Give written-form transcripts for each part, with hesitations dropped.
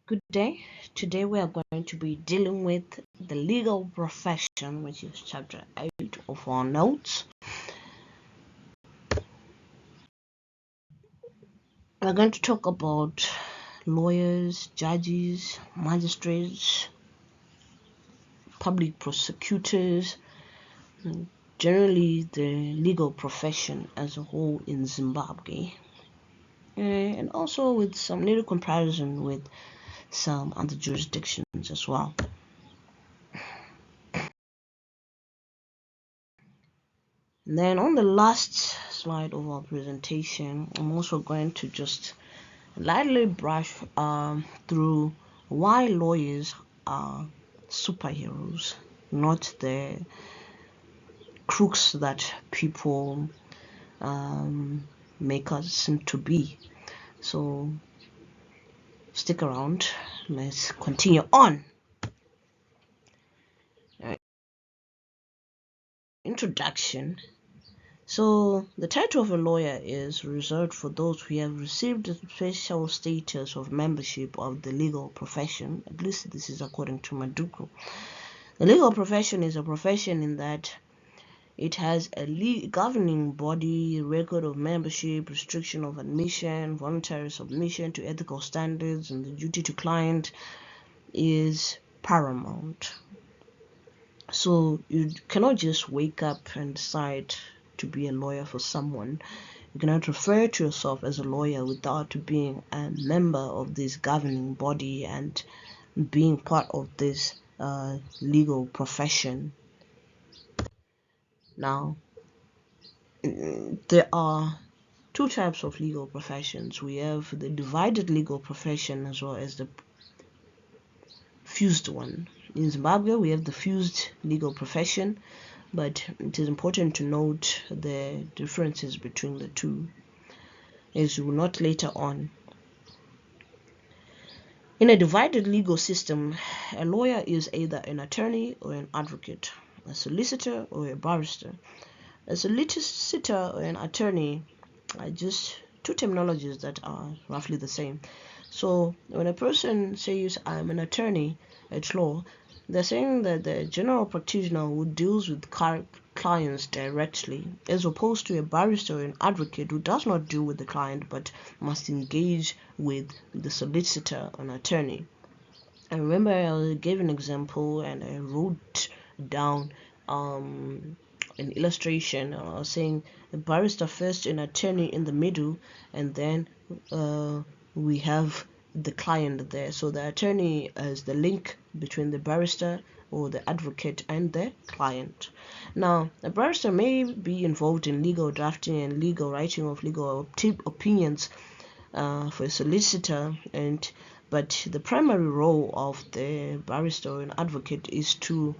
Good day. Today we are going to be dealing with the legal profession, which is chapter 8 of our notes. We're going to talk about lawyers, judges, magistrates, public prosecutors, and generally the legal profession as a whole in Zimbabwe. And also with some little comparison with some other jurisdictions as well. And then on the last slide of our presentation, I'm also going to just lightly brush through why lawyers are superheroes, not the crooks that people make us seem to be. So stick around. Let's continue on. Introduction. So the title of a lawyer is reserved for those who have received the special status of membership of the legal profession. At least this is according to Maduko. The legal profession is a profession in that it has a governing body, record of membership, restriction of admission, voluntary submission to ethical standards, and the duty to client is paramount. So you cannot just wake up and decide to be a lawyer for someone. You cannot refer to yourself as a lawyer without being a member of this governing body and being part of this legal profession. Now, there are two types of legal professions. We have the divided legal profession as well as the fused one. In Zimbabwe, we have the fused legal profession, but it is important to note the differences between the two, as we will note later on. In a divided legal system, a lawyer is either an attorney or an advocate, a solicitor or a barrister. A solicitor or an attorney are just two terminologies that are roughly the same. So when a person says, I'm an attorney at law, they're saying that the general practitioner who deals with clients directly, as opposed to a barrister or an advocate who does not deal with the client but must engage with the solicitor or an attorney. I remember I gave an example and I wrote down an illustration. I was saying a barrister first, an attorney in the middle, and then we have the client there. So the attorney is the link between the barrister or the advocate and the client. Now, a barrister may be involved in legal drafting and legal writing of legal opinions for a solicitor, but the primary role of the barrister or an advocate is to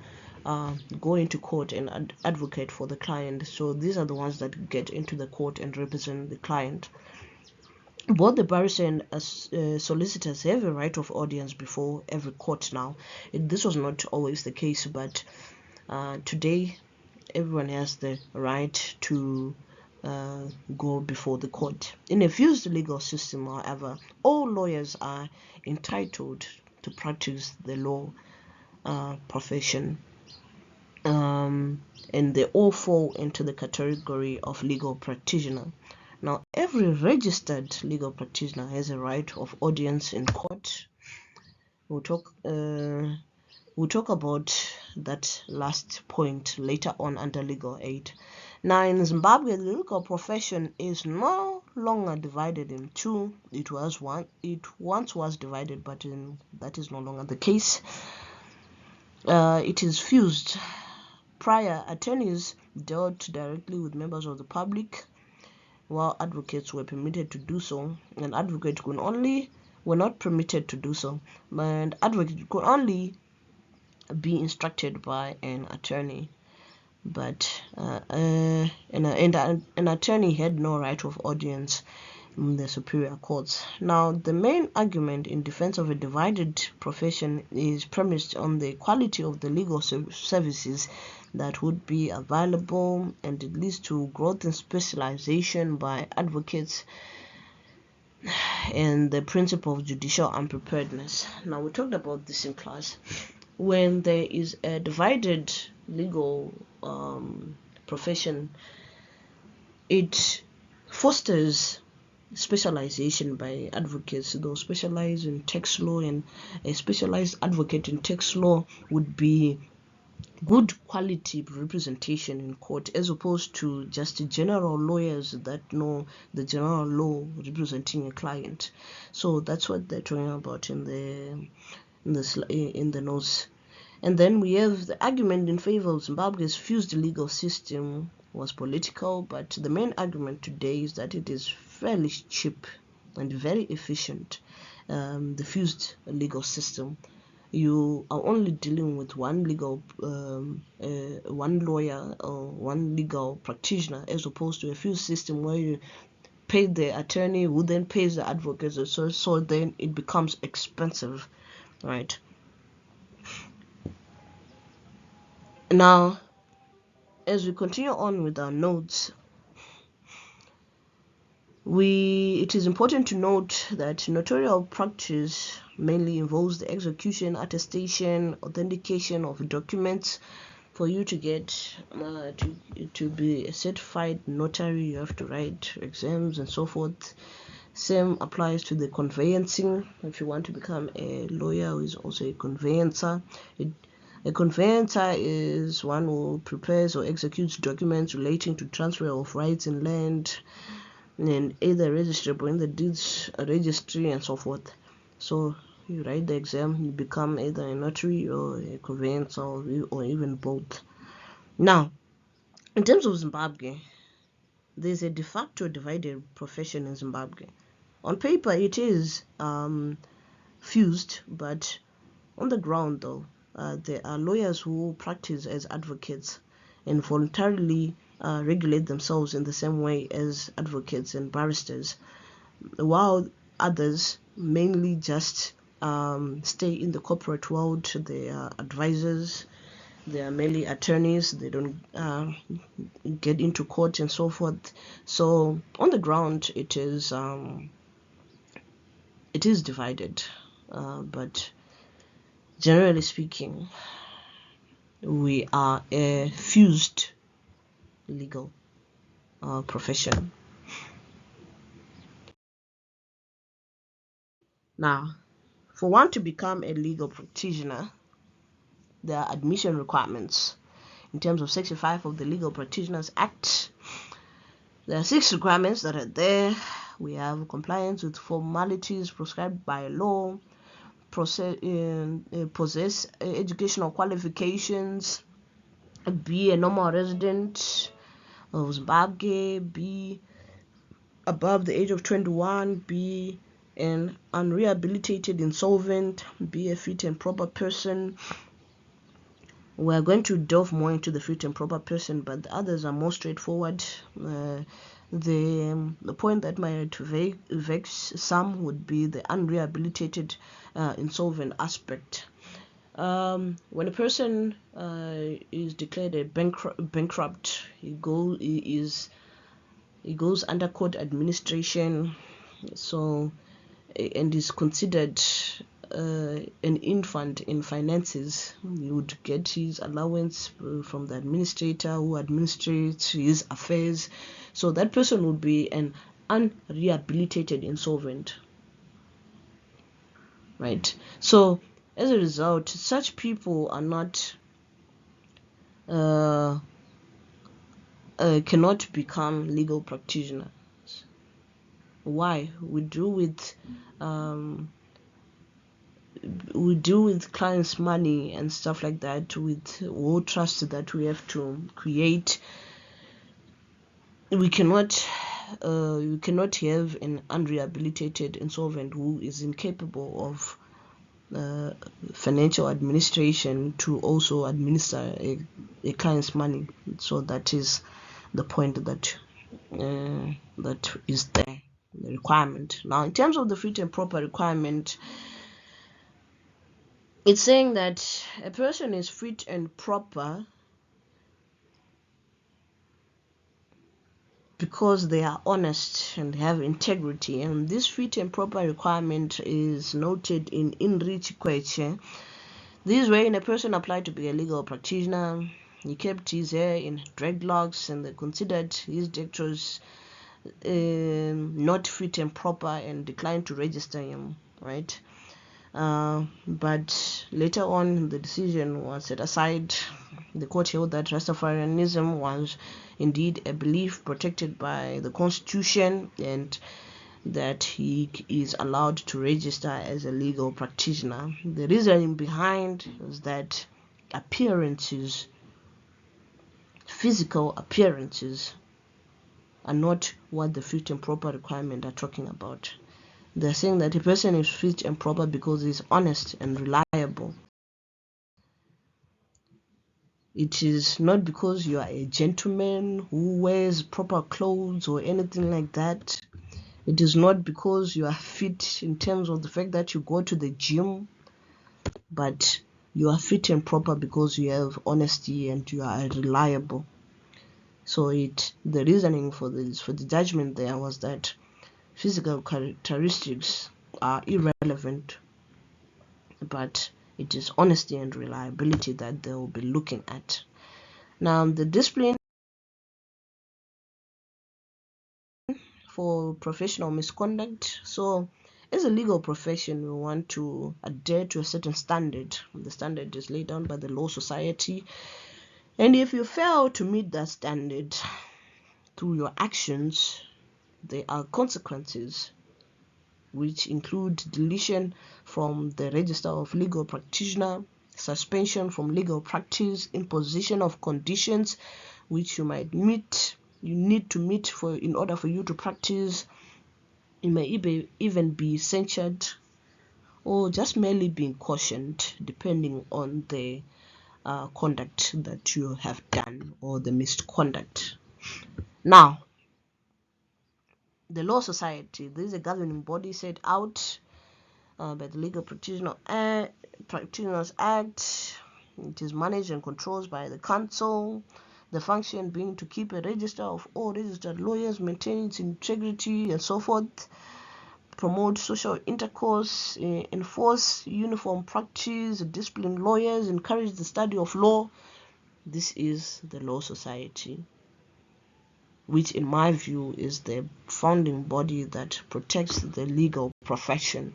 go into court and advocate for the client. So these are the ones that get into the court and represent the client. Both the barrister and solicitors have a right of audience before every court now. This was not always the case, but today everyone has the right to go before the court. In a fused legal system, however, all lawyers are entitled to practice the law profession, and they all fall into the category of legal practitioner. Now, every registered legal practitioner has a right of audience in court. We'll talk about that last point later on under legal aid. Now, in Zimbabwe, the legal profession is no longer divided in two. It once was divided, but that is no longer the case. It is fused. Prior, attorneys dealt directly with members of the public, while advocates were permitted to do so. An advocate were not permitted to do so, but advocate could only be instructed by an attorney. But an attorney had no right of audience in the superior courts. Now, the main argument in defense of a divided profession is premised on the quality of the legal services that would be available, and it leads to growth and specialization by advocates and the principle of judicial unpreparedness. Now, we talked about this in class. When there is a divided legal profession, it fosters specialization by advocates. Those specialize in tax law, and a specialized advocate in tax law would be good quality representation in court, as opposed to just general lawyers that know the general law representing a client. So that's what they're talking about in the notes. And then we have the argument in favor of Zimbabwe's fused legal system was political, but the main argument today is that it is fairly cheap and very efficient. The fused legal system, you are only dealing with one lawyer or one legal practitioner, as opposed to a fused system where you pay the attorney who then pays the advocate, so then it becomes expensive, right? Now, as we continue on with our notes, it is important to note that notarial practice mainly involves the execution, attestation, authentication of documents. For you to get to be a certified notary, you have to write exams and so forth. Same applies to the conveyancing. If you want to become a lawyer who is also a conveyancer, a conveyancer is one who prepares or executes documents relating to transfer of rights in land, and either registrable in the deeds registry and so forth. So you write the exam, you become either a notary or a conveyancer, or even both. Now, in terms of Zimbabwe, there's a de facto divided profession in Zimbabwe. On paper, it is fused, but on the ground, though, there are lawyers who practice as advocates and voluntarily regulate themselves in the same way as advocates and barristers, while others mainly just stay in the corporate world. They are advisors, they are mainly attorneys, they don't get into court and so forth. So on the ground, it is divided, but generally speaking, we are a fused legal profession. Now, for one to become a legal practitioner, there are admission requirements. In terms of Section 5 of the Legal Practitioners Act, there are 6 requirements that are there. We have compliance with formalities prescribed by law, possess educational qualifications, be a normal resident of Zimbabwe, be above the age of 21, be an unrehabilitated insolvent, be a fit and proper person. We're going to delve more into the fit and proper person, but the others are more straightforward. The point that might vex some would be the unrehabilitated insolvent aspect. When a person is declared a bankrupt, he goes under court administration, so, and is considered an infant in finances. He would get his allowance from the administrator who administrates his affairs. So that person would be an unrehabilitated insolvent, right? So as a result, such people are not cannot become legal practitioners. Why? We deal with clients' money and stuff like that, with all trust that we have to create. We cannot have an unrehabilitated insolvent who is incapable of financial administration to also administer a client's money. So that is the point that is there, the requirement. Now, in terms of the fit and proper requirement, it's saying that a person is fit and proper because they are honest and have integrity. And this fit and proper requirement is noted in Inrich Kweche. This way, when a person applied to be a legal practitioner, he kept his hair in dreadlocks and they considered his dictors not fit and proper and declined to register him, right? But later on, the decision was set aside. The court held that Rastafarianism was indeed a belief protected by the Constitution and that he is allowed to register as a legal practitioner. The reasoning behind is that appearances, physical appearances, are not what the fit and proper requirement are talking about. They're saying that a person is fit and proper because he's honest and reliable. It is not because you are a gentleman who wears proper clothes or anything like that. It is not because you are fit in terms of the fact that you go to the gym, but you are fit and proper because you have honesty and you are reliable. So the reasoning for the judgment there was that physical characteristics are irrelevant, but it is honesty and reliability that they will be looking at. Now, the discipline for professional misconduct. So, as a legal profession, we want to adhere to a certain standard. The standard is laid down by the Law Society. And if you fail to meet that standard through your actions, there are consequences, which include deletion from the register of legal practitioner, suspension from legal practice, imposition of conditions which you need to meet in order for you to practice. You may even be censured or just merely being cautioned, depending on the conduct that you have done or the misconduct. Now, the Law Society, this is a governing body set out by the Legal Practitioners Act. It is managed and controlled by the council. The function being to keep a register of all registered lawyers, maintain its integrity and so forth, promote social intercourse, enforce uniform practice, discipline lawyers, encourage the study of law. This is the Law Society, which in my view is the founding body that protects the legal profession.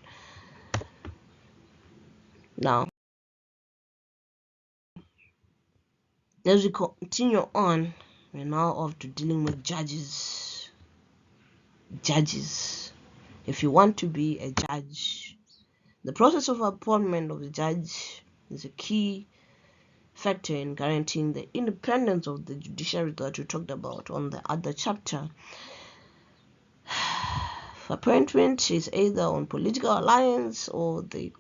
Now, as we continue on, we're now off to dealing with judges. If you want to be a judge, the process of appointment of the judge is a key factor in guaranteeing the independence of the judiciary that we talked about on the other chapter. Appointment is either on political alliance or they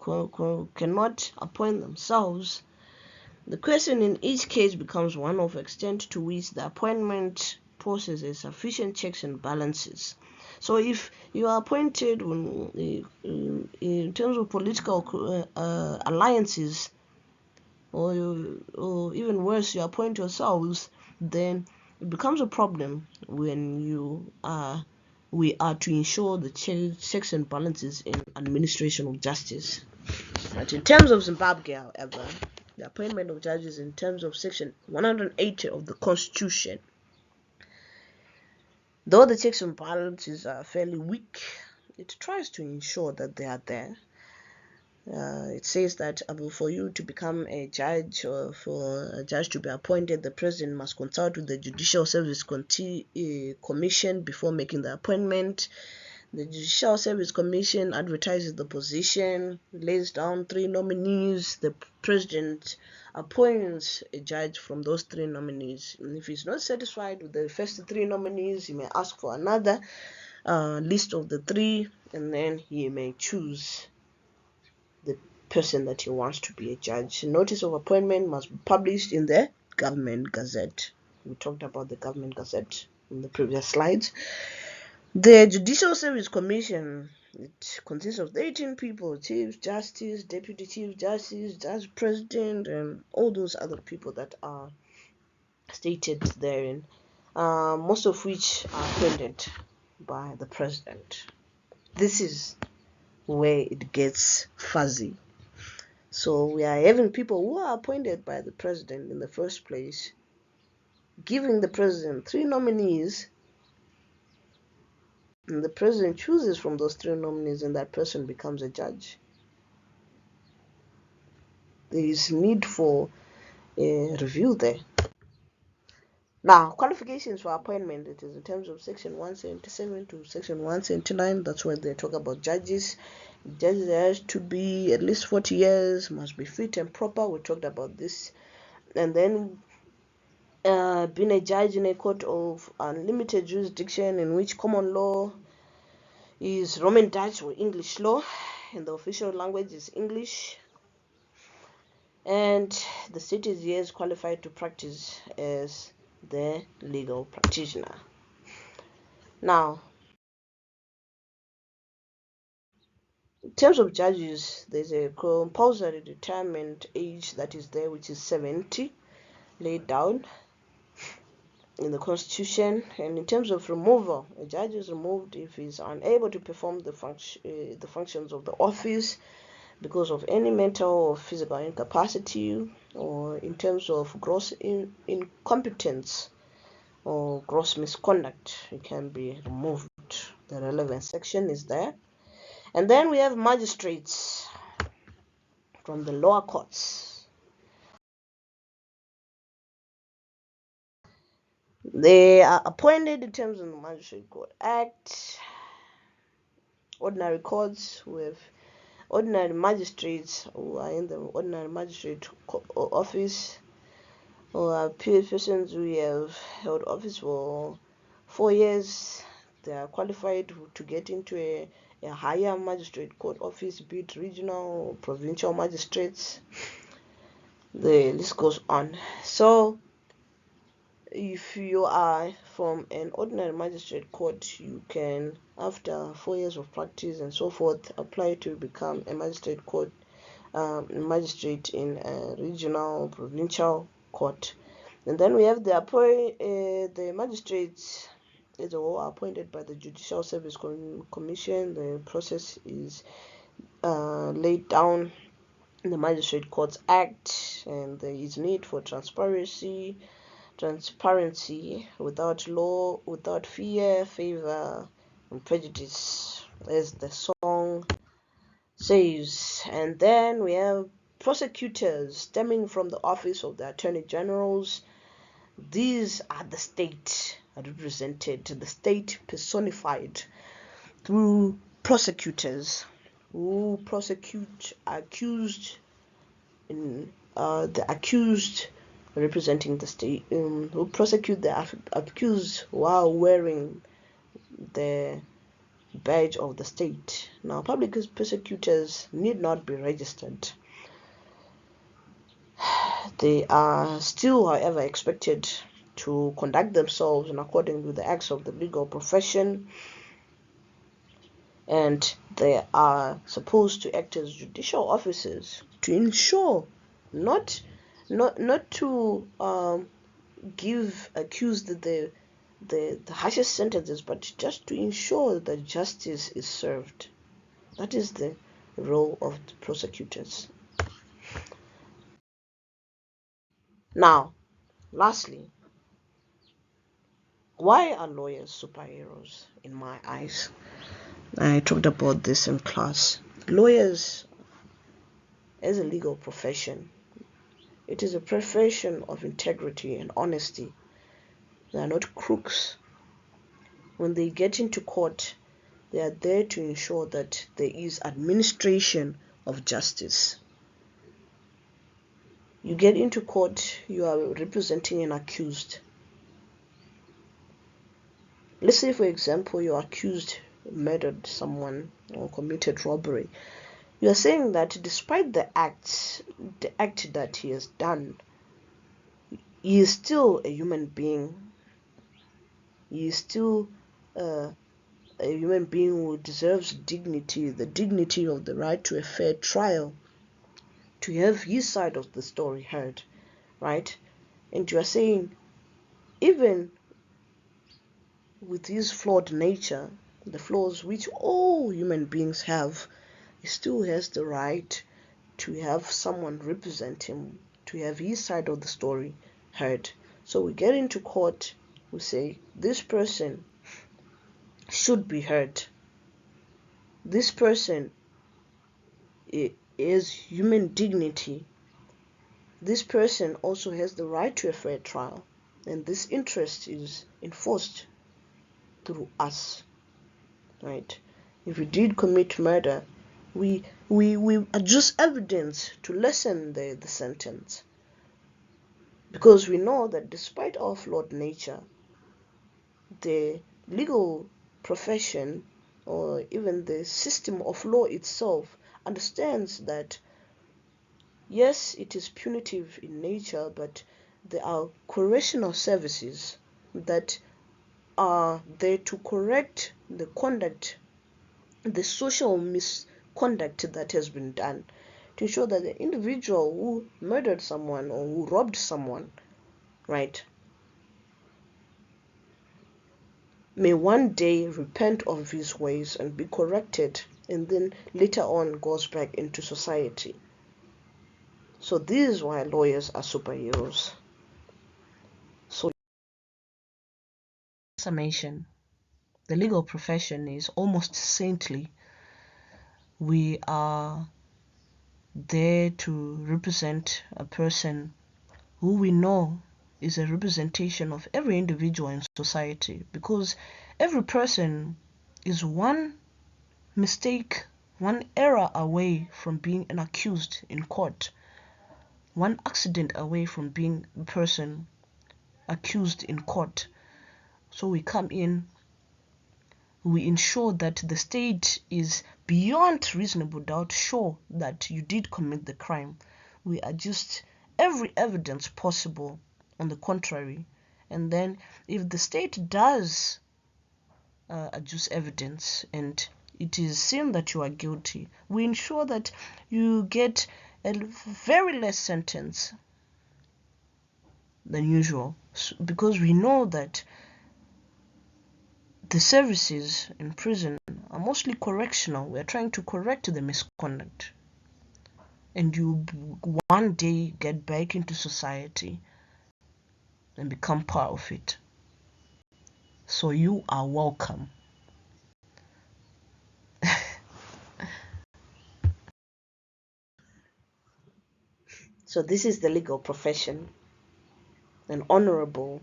cannot appoint themselves. The question in each case becomes one of extent to which the appointment possesses sufficient checks and balances. So if you are appointed in terms of political alliances, or even worse, you appoint yourselves, then it becomes a problem when we are to ensure the checks and balances in administration of justice. But in terms of Zimbabwe, however, the appointment of judges in terms of section 180 of the Constitution, though the checks and balances are fairly weak, it tries to ensure that they are there. It says that for you to become a judge or for a judge to be appointed, the president must consult with the Judicial Service Commission before making the appointment. The Judicial Service Commission advertises the position, lays down 3 nominees. The president appoints a judge from those 3 nominees. And if he's not satisfied with the first 3 nominees, he may ask for another list of the 3, and then he may choose the person that he wants to be a judge. Notice of appointment must be published in the Government Gazette. We talked about the Government Gazette in the previous slides. The Judicial Service Commission, it consists of 18 people: Chief Justice, Deputy Chief Justice, Judge President, and all those other people that are stated therein. most of which are appointed by the president. This is where it gets fuzzy. So we are having people who are appointed by the president in the first place, giving the president 3 nominees, and the president chooses from those 3 nominees, and that person becomes a judge. There is need for a review there. Now, qualifications for appointment, it is in terms of section 177 to section 179. That's where they talk about judges. Judges has to be at least 40 years, must be fit and proper. We talked about this. And then being a judge in a court of unlimited jurisdiction in which common law is Roman Dutch or English law, and the official language is English. And the state is yes qualified to practice as the legal practitioner. Now, in terms of judges, there's a compulsory retirement age that is there, which is 70, laid down in the Constitution. And in terms of removal, a judge is removed if he's unable to perform the functions of the office because of any mental or physical incapacity, or in terms of gross incompetence or gross misconduct. It can be removed. The relevant section is there. And then we have magistrates from the lower courts. They are appointed in terms of the Magistrate Court Act. Ordinary courts with ordinary magistrates who are in the ordinary magistrate office, or are persons who have held office for 4 years. They are qualified to get into a higher magistrate court office, be it regional or provincial magistrates. The list goes on. So if you are from an ordinary magistrate court, you can, after 4 years of practice and so forth, apply to become a magistrate court, magistrate in a regional or provincial court. And then we have the magistrates as all are appointed by the Judicial Service Commission. The process is laid down in the Magistrate Courts Act, and there is need for transparency without law, without fear, favor, and prejudice, as the song says. And then we have prosecutors stemming from the office of the Attorney Generals. These are the state represented, the state personified through prosecutors who prosecute accused, the accused representing the state, who prosecute the accused while wearing the badge of the state. Now, public prosecutors need not be registered. They are still, however, expected to conduct themselves in accordance with the acts of the legal profession, and they are supposed to act as judicial officers to ensure not to give accused the harshest sentences, but just to ensure that justice is served. That is the role of the prosecutors. Now, lastly, why are lawyers superheroes in my eyes? I talked about this in class. Lawyers, as a legal profession, it is a profession of integrity and honesty. They are not crooks. When they get into court, they are there to ensure that there is administration of justice. You get into court, you are representing an accused. Let's say, for example, your accused murdered someone or committed robbery. You are saying that despite the act that he has done, he is still a human being. He is still a human being who deserves dignity, the dignity of the right to a fair trial, to have his side of the story heard, right? And you are saying, even with his flawed nature, the flaws which all human beings have, he still has the right to have someone represent him, to have his side of the story heard. So we get into court, we say, this person should be heard. This person is human dignity. This person also has the right to a fair trial, and this interest is enforced through us, right? If we did commit murder, we adjust evidence to lessen the sentence, because we know that despite our flawed nature, the legal profession or even the system of law itself understands that yes, it is punitive in nature, but there are correctional services that are there to correct the conduct, the social misconduct that has been done, to ensure that the individual who murdered someone or who robbed someone, right, may one day repent of his ways and be corrected, and then later on goes back into society. So this is why lawyers are superheroes. So, summation, the legal profession is almost saintly. We are there to represent a person who we know is a representation of every individual in society, because every person is one mistake, one error away from being an accused in court, one accident away from being a person accused in court. So we come in, we ensure that the state is beyond reasonable doubt sure that you did commit the crime. We adjust every evidence possible on the contrary, and then if the state does adduce evidence and it is seen that you are guilty, we ensure that you get a very less sentence than usual, because we know that the services in prison are mostly correctional. We are trying to correct the misconduct, and you one day get back into society and become part of it. So you are welcome. So this is the legal profession, an honorable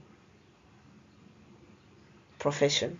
profession.